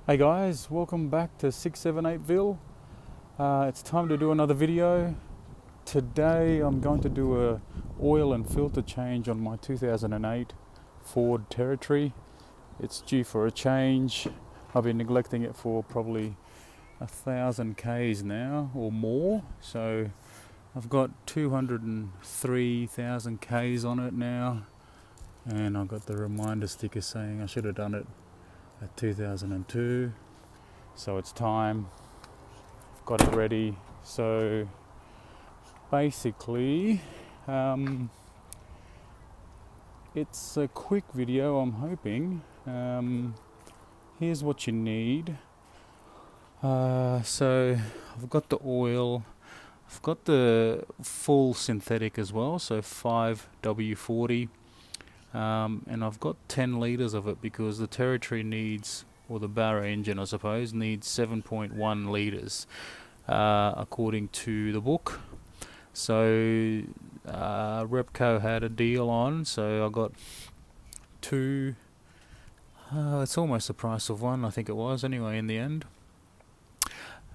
Hey guys, welcome back to 678ville. It's time to do another video. Today I'm going to do a oil and filter change on my 2008 Ford Territory. It's due for a change. I've been neglecting it for probably 1,000 Ks now or more. So I've got 203,000 Ks on it now. And I've got the reminder sticker saying I should have done it at 2002, so it's time. I've got it ready. So basically it's a quick video, I'm hoping. Here's what you need. So I've got the oil, I've got the full synthetic as well, so 5W40. And I've got 10 litres of it because the Territory needs, or the Barra engine I suppose, needs 7.1 litres according to the book. So Repco had a deal on, so I got two. It's almost the price of one, I think it was anyway in the end.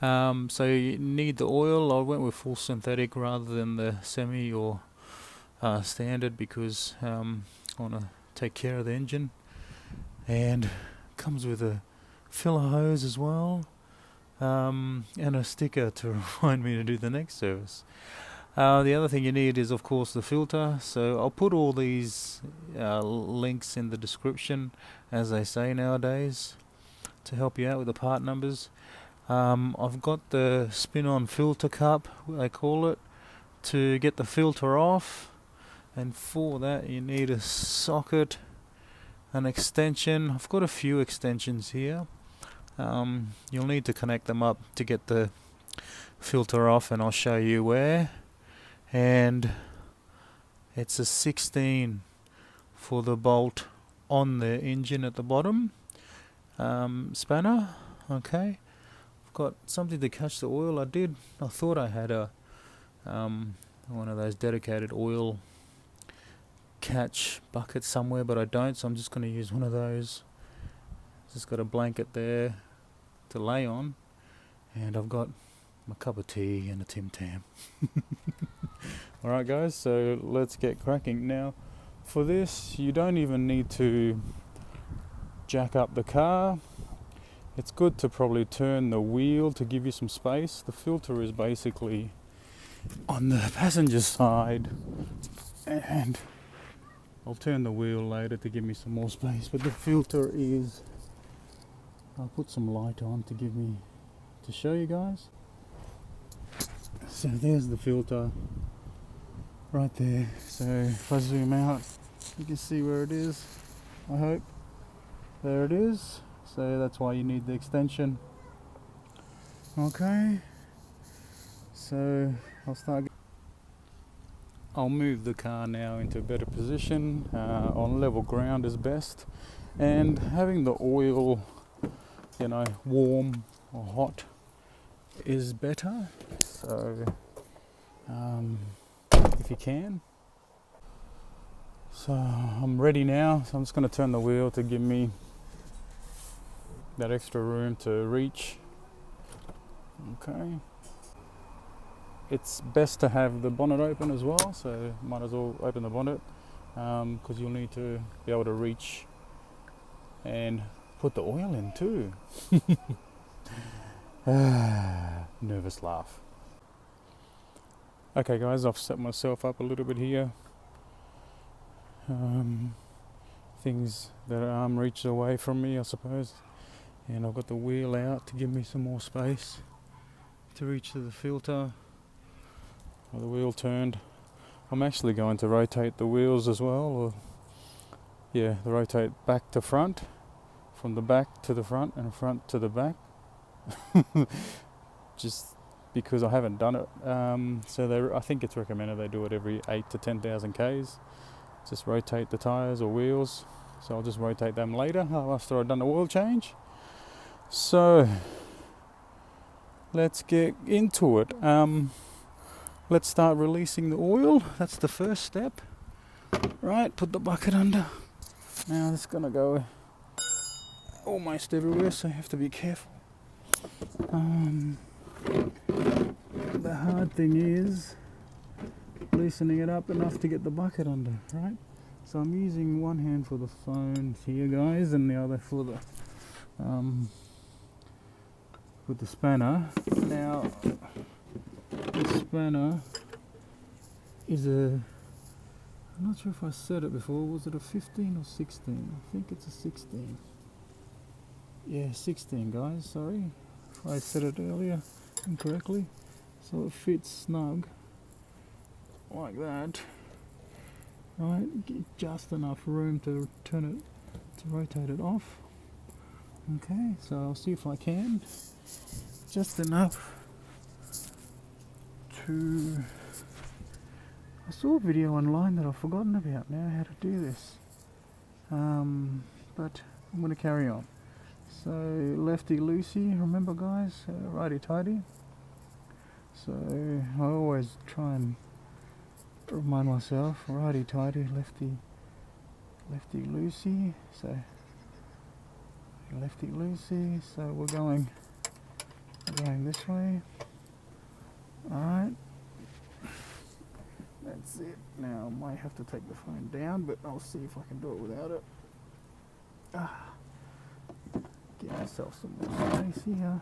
So you need the oil. I went with full synthetic rather than the semi or standard because I want to take care of the engine, and comes with a filler hose as well, and a sticker to remind me to do the next service. The other thing you need is of course the filter, so I'll put all these links in the description, as they say nowadays, to help you out with the part numbers. I've got the spin-on filter cup, they call it, to get the filter off. And for that you need a socket, an extension. I've got a few extensions here. You'll need to connect them up to get the filter off, and I'll show you where. And it's a 16 for the bolt on the engine at the bottom. Spanner. Okay. I've got something to catch the oil. I thought I had a one of those dedicated oil catch bucket somewhere, but I don't, so I'm just going to use one of those. Just got a blanket there to lay on, and I've got my cup of tea and a Tim Tam. Alright guys, so let's get cracking. Now for this you don't even need to jack up the car. It's good to probably turn the wheel to give you some space. The filter is basically on the passenger side, and I'll turn the wheel later to give me some more space, but the filter is, I'll put some light on to show you guys. So there's the filter right there. So if I zoom out, you can see where it is, I hope. There it is. So that's why you need the extension. Okay, so I'll move the car now into a better position. On level ground is best, and having the oil, warm or hot is better. So if you can. So I'm ready now. So I'm just going to turn the wheel to give me that extra room to reach. Okay. It's best to have the bonnet open as well, so might as well open the bonnet, because you'll need to be able to reach and put the oil in too. Nervous laugh. Okay guys, I've set myself up a little bit here. Things that are arm reach away from me, I suppose, and I've got the wheel out to give me some more space to reach to the filter. The wheel turned. I'm actually going to rotate the wheels as well, rotate back to front, from the back to the front and front to the back. Just because I haven't done it. I think it's recommended they do it every 8 to 10,000 Ks. Just rotate the tyres or wheels. So I'll just rotate them later after I've done the oil change. So let's get into it. Let's start releasing the oil. That's the first step. Right, put the bucket under. Now it's gonna go almost everywhere, so you have to be careful. The hard thing is loosening it up enough to get the bucket under, right? So I'm using one hand for the phone here, guys, and the other for the with the spanner. Now, the spanner is I'm not sure if I said it before, was it a 15 or 16? I think it's a 16. Yeah, 16, guys, sorry if I said it earlier incorrectly. So it fits snug like that, right? Get just enough room to rotate it off. Okay, so I'll see if I can. Just enough to... I saw a video online that I've forgotten about now, how to do this. But I'm going to carry on. So lefty loosey, remember guys, righty tighty. So I always try and remind myself, righty tighty, lefty loosey. So lefty loosey. So we're going this way. Alright. That's it. Now I might have to take the phone down, but I'll see if I can do it without it. Get myself some more space here.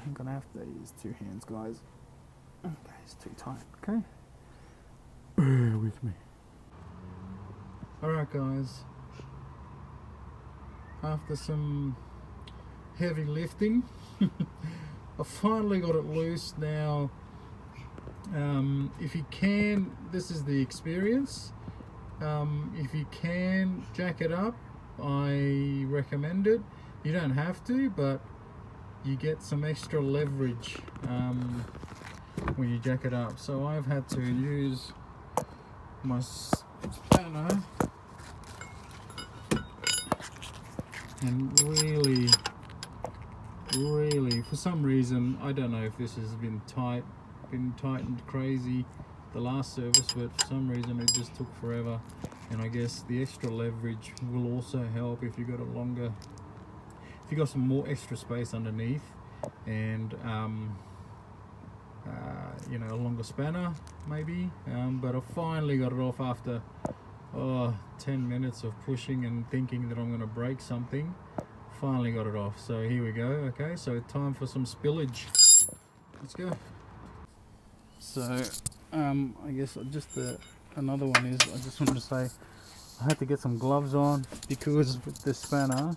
I'm gonna have to use two hands, guys. Okay, it's too tight. Okay, bear with me. Alright guys, after some heavy lifting I finally got it loose. Now if you can, this is the experience, if you can jack it up, I recommend it. You don't have to, but you get some extra leverage when you jack it up. So I've had to use my spanner and really, for some reason, I don't know if this has been tightened crazy the last service, but for some reason it just took forever. And I guess the extra leverage will also help if you got a longer, if you got some more extra space underneath, and you know, a longer spanner maybe. But I finally got it off after 10 minutes of pushing and thinking that I'm going to break something. Finally got it off. So here we go. Okay, so time for some spillage. Let's go. So I guess just another one is, I just wanted to say I had to get some gloves on because with this spanner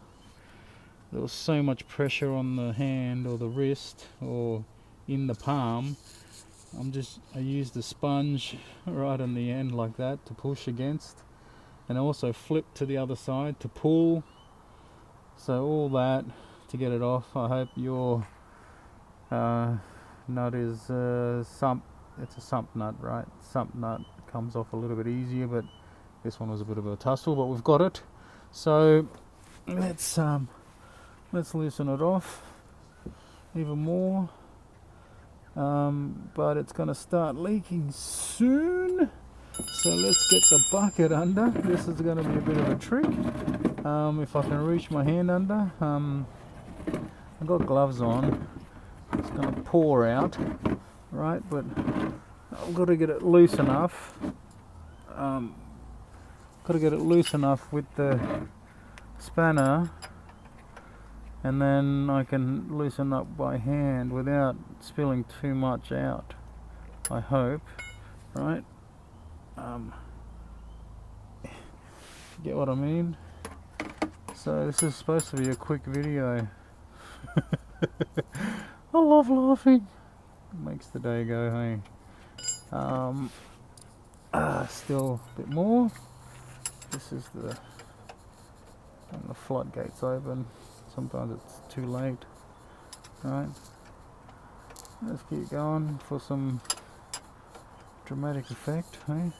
there was so much pressure on the hand or the wrist or in the palm. I used the sponge right on the end like that to push against, and also flip to the other side to pull. So all that to get it off. I hope your nut is it's a sump nut, right? Sump nut comes off a little bit easier, but this one was a bit of a tussle, but we've got it. So let's loosen it off even more. But it's going to start leaking soon, so let's get the bucket under. This is going to be a bit of a trick. If I can reach my hand under, I've got gloves on. It's going to pour out, right? But I've got to get it loose enough. Got to get it loose enough with the spanner, and then I can loosen up by hand without spilling too much out, I hope, right? Get what I mean? So this is supposed to be a quick video. I love laughing. It makes the day go, hey. Still a bit more. This is the floodgates open. Sometimes it's too late. Right. Let's keep going for some dramatic effect, hey?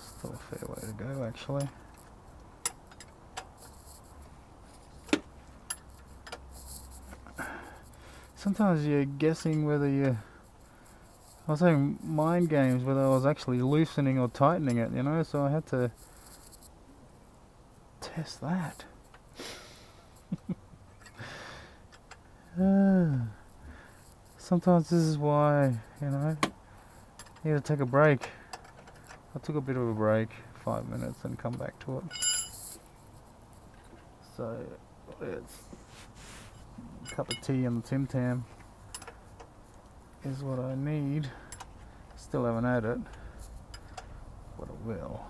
Still a fair way to go, actually. sometimes you're guessing whether I was having mind games whether I was actually loosening or tightening it, you know, so I had to test that. Sometimes this is why, you know, you need to take a break. I took a bit of a break, 5 minutes, and come back to it. So it's a cup of tea and the Tim Tam is what I need. Still haven't had it, but I will.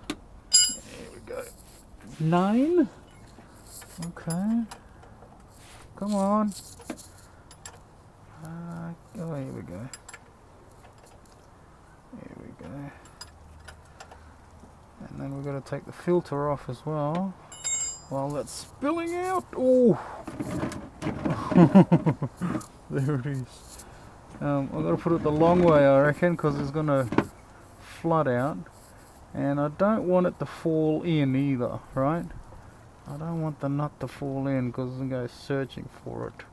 Here we go. 9. Okay. Come on. Oh, here we go. Here we go. And then we've got to take the filter off as well while that's spilling out. Oh! There it is. I've got to put it the long way, I reckon, because it's going to flood out. And I don't want it to fall in either, right? I don't want the nut to fall in because I'm going to go searching for it.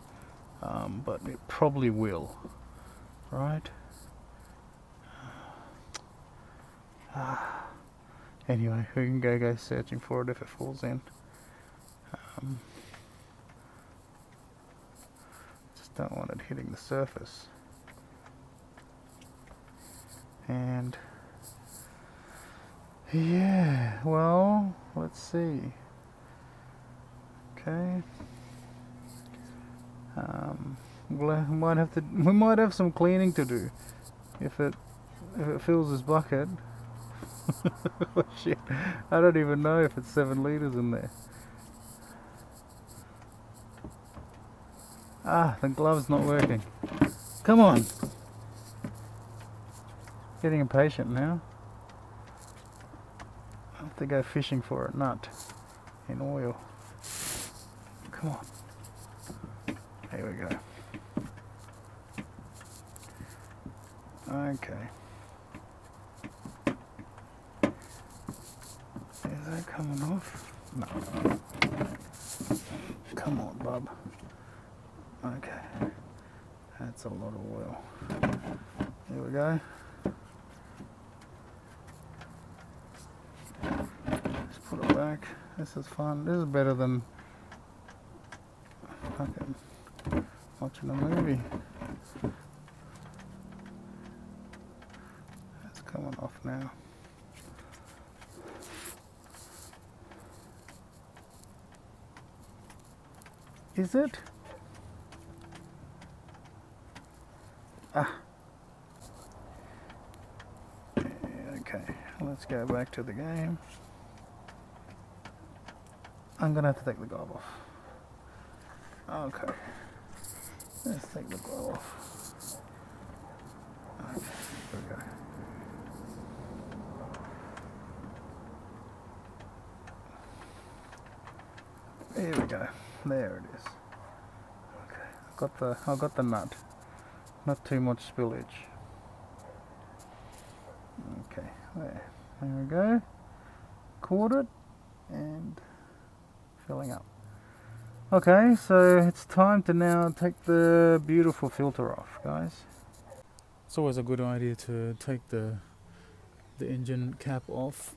But it probably will, right? Anyway, we can go searching for it if it falls in. Just don't want it hitting the surface. And yeah, well, let's see. Okay. We might have some cleaning to do if it fills this bucket. Oh shit, I don't even know if it's 7 litres in there. The glove's not working. Come on. Getting impatient now. I have to go fishing for a nut in oil. Come on. Here we go. Okay. Is that coming off? No. Come on, bub. Okay. That's a lot of oil. Here we go. Just put it back. This is fun. This is better than fucking watching a movie. It's coming off now. Is it? Okay, let's go back to the game. I'm gonna have to take the glove off. Okay, let's take the glove off. Okay, there we go. Here we go. There it is. Okay, I got the nut. Not too much spillage. Okay, there we go. Caught it and filling up. Okay, so it's time to now take the beautiful filter off, guys. It's always a good idea to take the engine cap off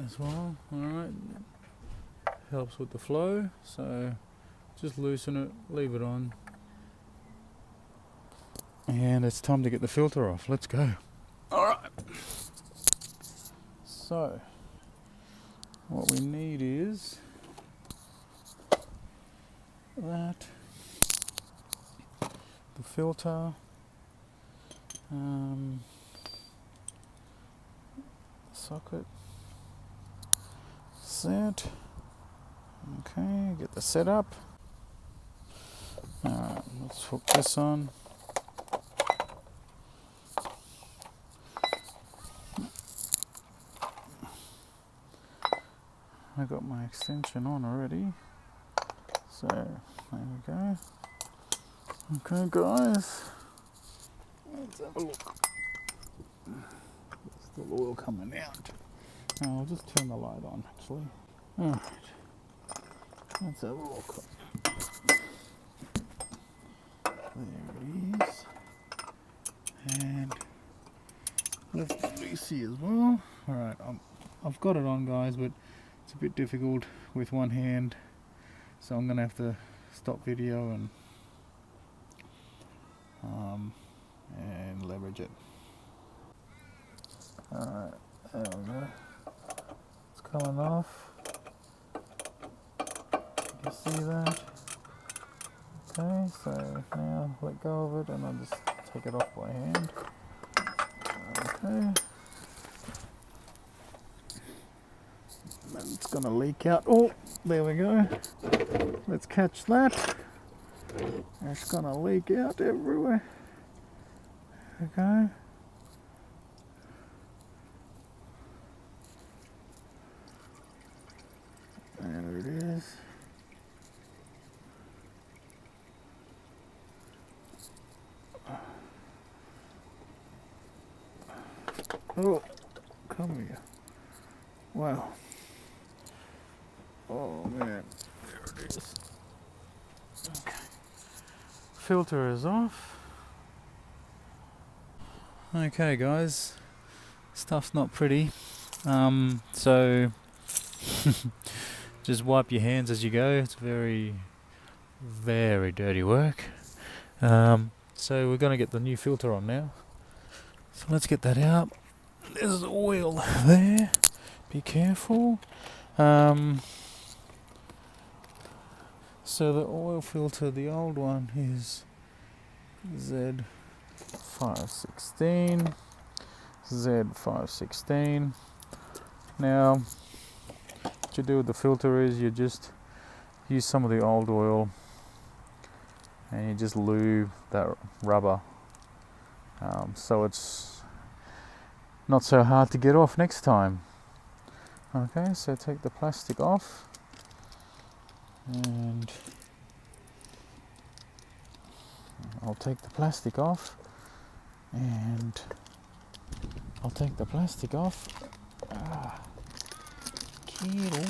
as well. Alright, helps with the flow, so just loosen it, leave it on, and it's time to get the filter off. Let's go. Alright, so what we need is that, the filter, socket, set. Okay, get the setup. Alright, let's hook this on. I got my extension on already. So, there we go. Okay, guys. Let's have a look. There's still oil coming out. I'll just turn the light on, actually. Alright. Let's have a look. greasy as well. Alright, I've got it on, guys, but it's a bit difficult with one hand, so I'm gonna have to stop video and leverage it. Alright, there we go. It's coming off. You can see that. Okay, so now let go of it and I'll just take it off by hand. Okay. And it's gonna leak out. Oh, there we go. Let's catch that. It's gonna leak out everywhere. Okay. There it is. Oh, come here. Wow. Oh man, there it is. Okay. Filter is off. Okay guys, stuff's not pretty. So just wipe your hands as you go. It's very, very dirty work. So we're gonna get the new filter on now. So let's get that out. There's oil there. Be careful. So the oil filter, the old one is Z516. Z516. Now, what you do with the filter is you just use some of the old oil and you just lube that rubber, so it's not so hard to get off next time. Okay, so take the plastic off and I'll take the plastic off and I'll take the plastic off. Get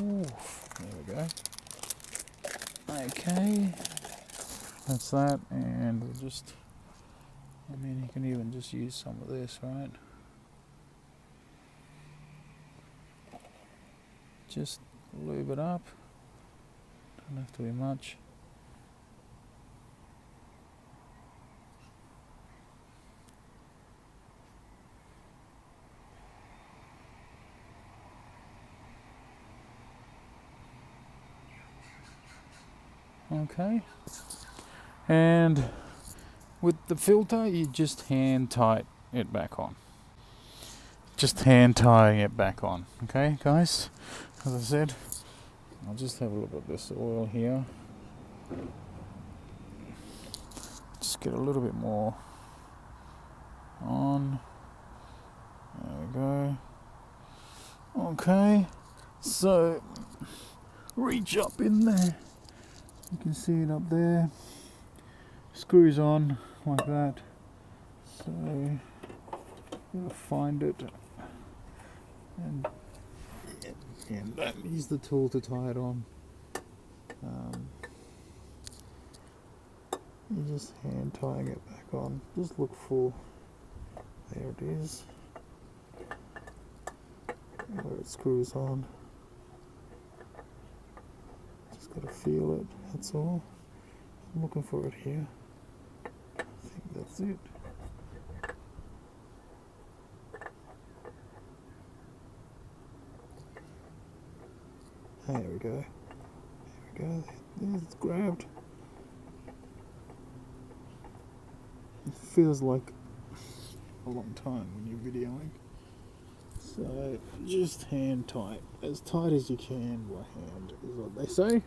off. There we go. Okay, that's that, and we'll just, I mean, you can even just use some of this, right? Just lube it up. Don't have to be much. Okay, and with the filter you just hand tight it back on. Just hand tying it back on. Okay guys, as I said, I'll just have a look at this oil here. Just get a little bit more on. There we go. Okay, so reach up in there. You can see it up there. Screws on like that. So you'll find it and use the tool to tie it on. You just hand tying it back on. Just look for, there it is, where it screws on. Just gotta feel it, that's all. I'm looking for it here. I think that's it. There we go. There we go. There's it's grabbed. It feels like a long time when you're videoing. So just hand tight. As tight as you can by hand is what they say.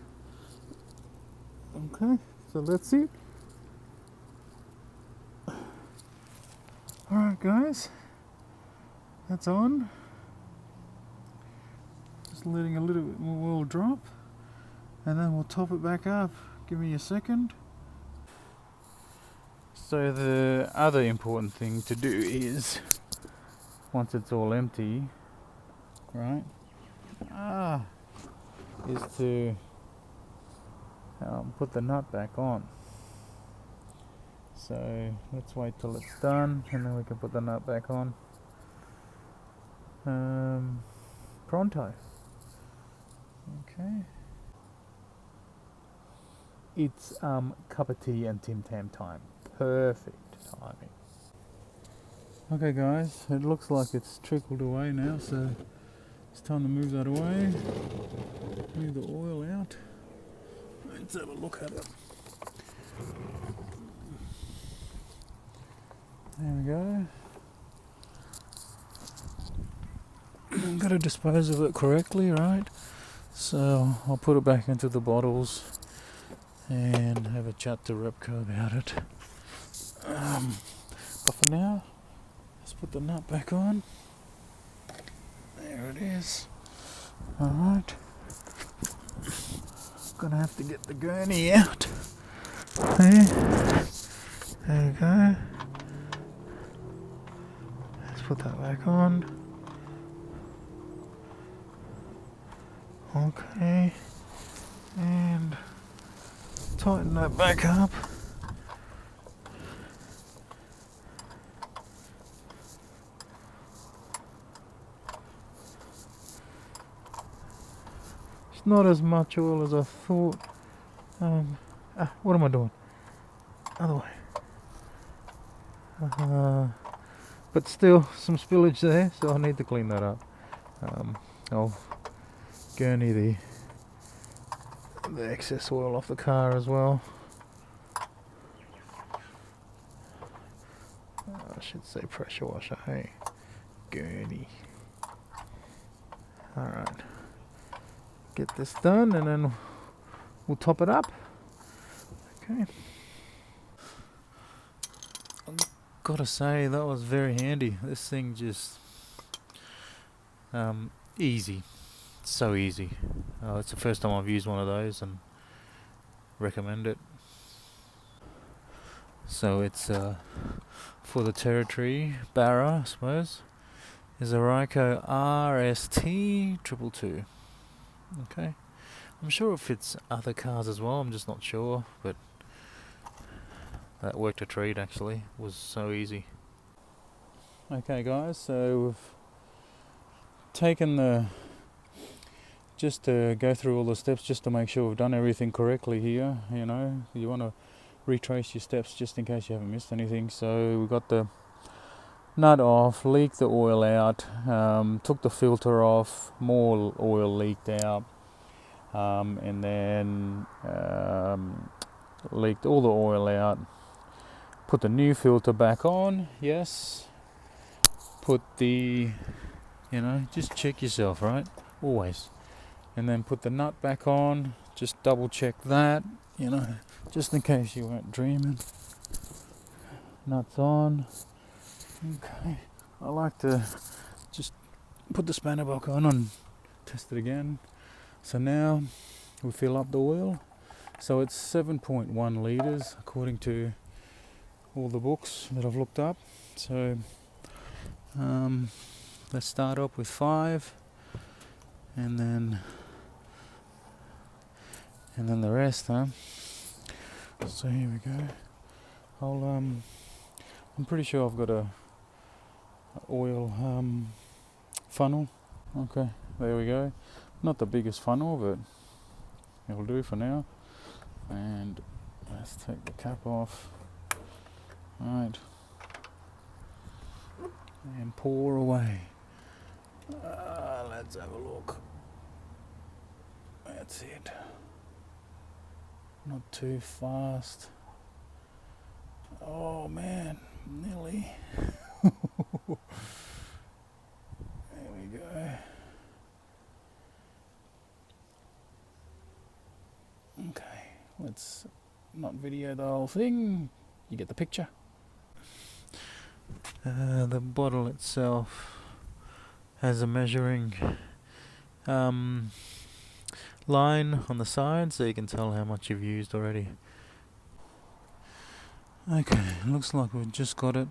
Okay, so that's it. Alright guys. That's on. Just letting a little bit more oil drop. And then we'll top it back up. Give me a second. So the other important thing to do is, once it's all empty, right, is to put the nut back on. So let's wait till it's done and then we can put the nut back on. pronto. Okay. It's cup of tea and Tim Tam time. Perfect timing. Okay guys, it looks like it's trickled away now, so it's time to move that away. Move the oil out. Let's have a look at it. There we go. I've got to dispose of it correctly, right? So I'll put it back into the bottles and have a chat to Repco about it. But for now, let's put the nut back on. There it is. Alright. Gonna have to get the gurney out. There we go. Let's put that back on. Okay. And tighten that back up. It's not as much oil as I thought. What am I doing? Other way. But still some spillage there, so I need to clean that up. I'll gurney the excess oil off the car as well. I should say pressure washer, hey. Gurney. Alright. Get this done and then we'll top it up. Okay. I've gotta say, that was very handy. This thing just easy. So easy. It's the first time I've used one of those and recommend it. So it's for the Territory, Barra, I suppose, is a Ryco RST 222. Okay. I'm sure it fits other cars as well, I'm just not sure, but that worked a treat actually. It was so easy. Okay guys, so we've taken just to go through all the steps just to make sure we've done everything correctly here. You know, you want to retrace your steps just in case you haven't missed anything. So we got the nut off, leaked the oil out, took the filter off, more oil leaked out, and then leaked all the oil out, put the new filter back on, yes, put the, just check yourself, right, always, and then put the nut back on, just double check that, just in case you weren't dreaming. Nuts on. Okay, I like to just put the spanner back on and test it again. So now we fill up the oil. So it's 7.1 litres according to all the books that I've looked up. So let's start up with 5 and then the rest, huh? So here we go. I'm pretty sure I've got a oil funnel. Okay, there we go. Not the biggest funnel, but it'll do for now. And let's take the cap off. Right, and pour away. Let's have a look. That's it. Not too fast. Oh man, nearly. There we go. Okay, let's not video the whole thing. You get the picture. The bottle itself has a measuring line on the side, so you can tell how much you've used already. Okay, looks like we've just got it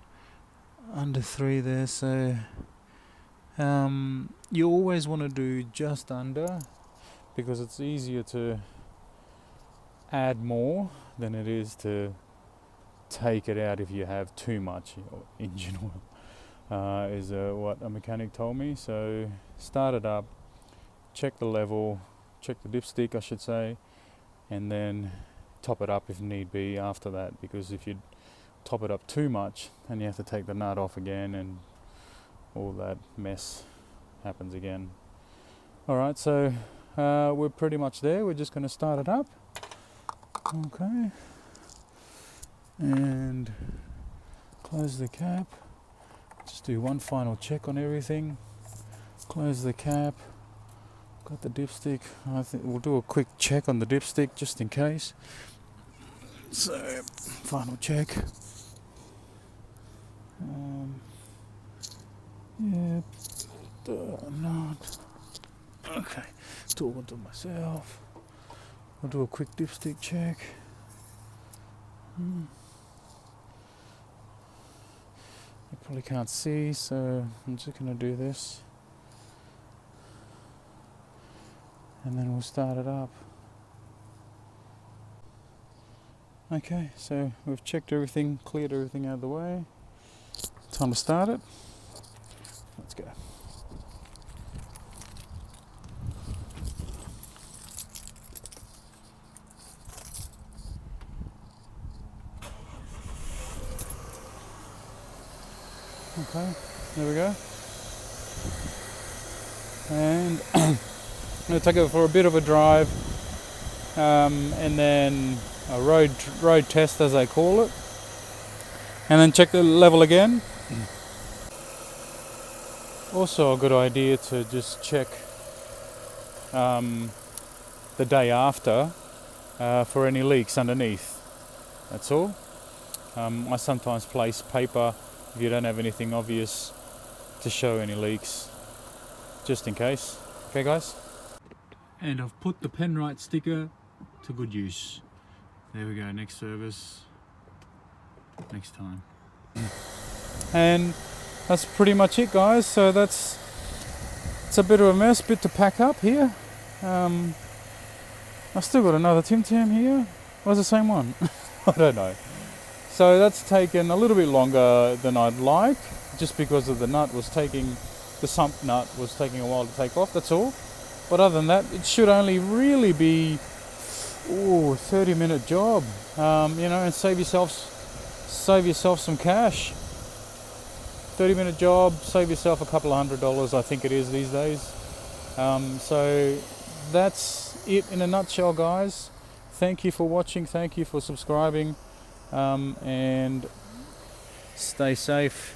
under 3 there, so you always want to do just under, because it's easier to add more than it is to take it out if you have too much engine oil. is what a mechanic told me. So start it up, check the level, check the dipstick I should say, and then top it up if need be after that, because if you top it up too much then you have to take the nut off again and all that mess happens again. Alright, so we're pretty much there. We're just going to start it up. Okay, and close the cap. Just do one final check on everything. Close the cap. Got the dipstick. I think we'll do a quick check on the dipstick just in case. So, final check. Yep. Not. Okay. Talking to myself. I'll do a quick dipstick check. You probably can't see, so I'm just going to do this. And then we'll start it up. Okay, so we've checked everything, cleared everything out of the way. Time to start it. Let's go. Okay, there we go. And I'm going to take it for a bit of a drive, and then a road test as they call it, and then check the level again. Also a good idea to just check the day after for any leaks underneath. That's all. I sometimes place paper if you don't have anything obvious to show any leaks, just in case. Okay guys? And I've put the Penrite sticker to good use. There we go, next service, next time. And that's pretty much it guys, so it's a bit of a mess, bit to pack up here. I've still got another Tim Tam here. Was the same one? I don't know. So that's taken a little bit longer than I'd like, just because of the sump nut was taking a while to take off, that's all. But other than that, it should only really be 30-minute job, and save yourself some cash. 30-minute job, save yourself a couple of $100, I think it is these days. So that's it in a nutshell, guys. Thank you for watching, thank you for subscribing, and stay safe.